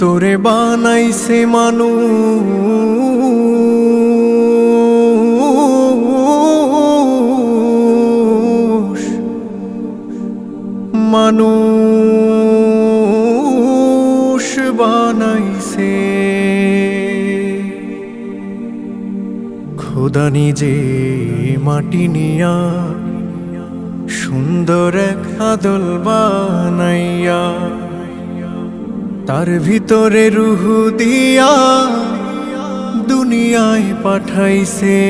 তোরে বানাইছে মানুষ, মানুষ বানাইছে খোদা নিজে মাটি নিয়া সুন্দর এক আদল বানাইয়া তার ভিতরে রূহ দিয়া দুনিয়ায় পাঠাইছে।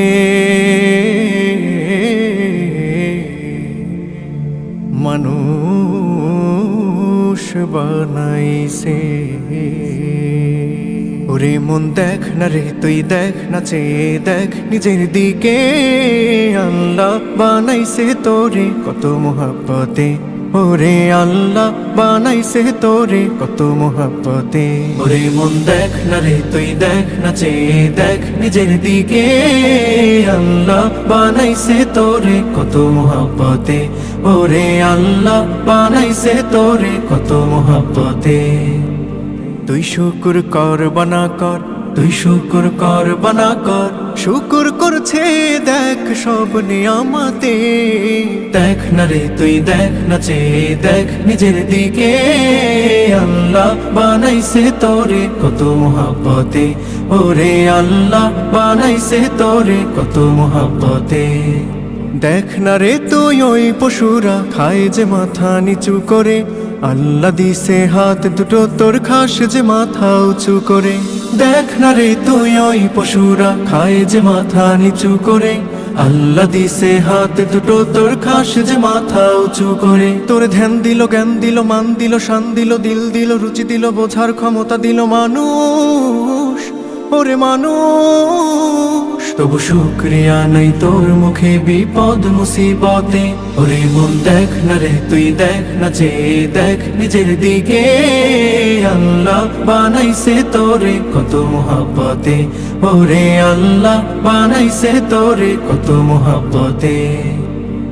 মানুষ বানাইছে। ওরে মন দেখ না রে তুই দেখ না চেয়ে দেখ নিজের দিকে, আল্লাহ বানাইছে তোরে কত মোহাব্বতে। ওরে আল্লাহ বানাইছে তোরে কত মোহাব্বতে। ওরে মন দেখ না রে তুই দেখ না চেয়ে দেখ নিজের দিকে, আল্লাহ বানাইছে তোরে কত মোহাব্বতে। ওরে আল্লাহ বানাইছে তোরে কত মোহাব্বতে। তুই শুকুর কর বানা কর, তুই শুকুর কর বানা কর, শুকুর করছে দেখ সব নিয়ামতে। দেখ না রে তুই দেখ না চেয়ে দেখ নিজের দিকে, আল্লাহ বানাইছে তোরে কত মোহাব্বতে। ওরে আল্লাহ বানাইছে তোরে কত মোহাব্বতে। দেখ না রে তুই ওই পশুরা খায় যে মাথা নিচু করে, আল্লাহ দিছে হাত দুটো তোর খাস যে মাথা উঁচু করে। দেখ না রে তুই ওই পশুরা খায় যে মাথা নিচু করে, আল্লাহ দিছে হাত দুটো তোর খাস যে মাথা উঁচু করে। তোর ধ্যান দিল জ্ঞান দিল মান দিল শান দিল দিল দিল রুচি দিল বোঝার ক্ষমতা দিল মানুষ। ওরে মানুষ তবু শুকরিয়া নাই তোর মুখে বিপদ মুসিবতে। ওরে মন দেখ না রে তুই দেখ না চেয়ে দেখ নিজের দিকে, আল্লাহ বানাইছে তোরে কত মোহাব্বতে। ওরে আল্লাহ বানাইছে তোরে কত মোহাব্বতে।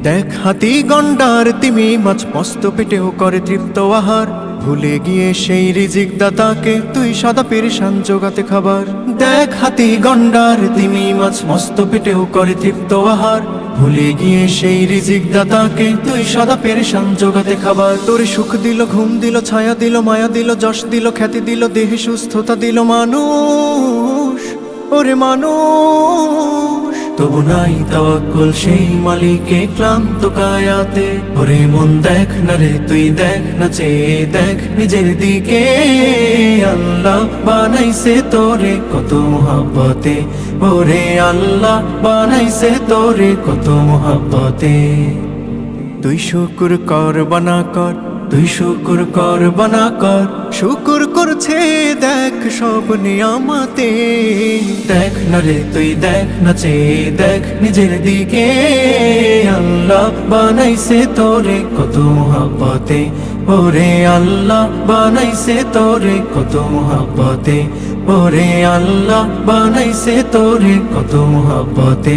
দেখ হাতি গন্ডার তিমি মাছ মস্ত পেটেও করে তৃপ্ত আহার, ভুলে গিয়ে সেই রিজিক দাতাকে তুই সদা পেরেশান জোগাতে খাবার। দেখ হাতি গন্ডার তিমি মাছ মস্ত পেটেও করে তৃপ্ত আহার, ভুলে গিয়ে সেই রিজিক দাতাকে তুই সদা পেরেশান জোগাতে খাবার। তোরে সুখ দিল ঘুম দিল ছায়া দিল মায়া দিল যশ দিল খ্যাতি দিল দেহে সুস্থতা দিল মানুষ। ওরে মানুষ তবু নাই তাওয়াক্কুল সেই মালিকে ক্লান্ত কায়াতে। ওরে মন দেখ না রে তুই দেখ না চেয়ে দেখ নিজের দিকে, আল্লাহ বানাইছে তোরে কত মোহাব্বতে। ওরে আল্লাহ বানাইছে তোরে কত মোহাব্বতে। তুই শুকুর কর বানা কর, তুই শুকুর কর বানা কর, শুকুর করছে দেখ সব নিয়ামতে। দেখ না রে তুই দেখ না চেয়ে দেখ নিজের দিকে, আল্লাহ বানাইছে তোরে কত মোহাব্বতে। ওরে আল্লাহ বানাইছে তোরে কত মোহাব্বতে। ওরে আল্লাহ বানাইছে তোরে কত মোহাব্বতে।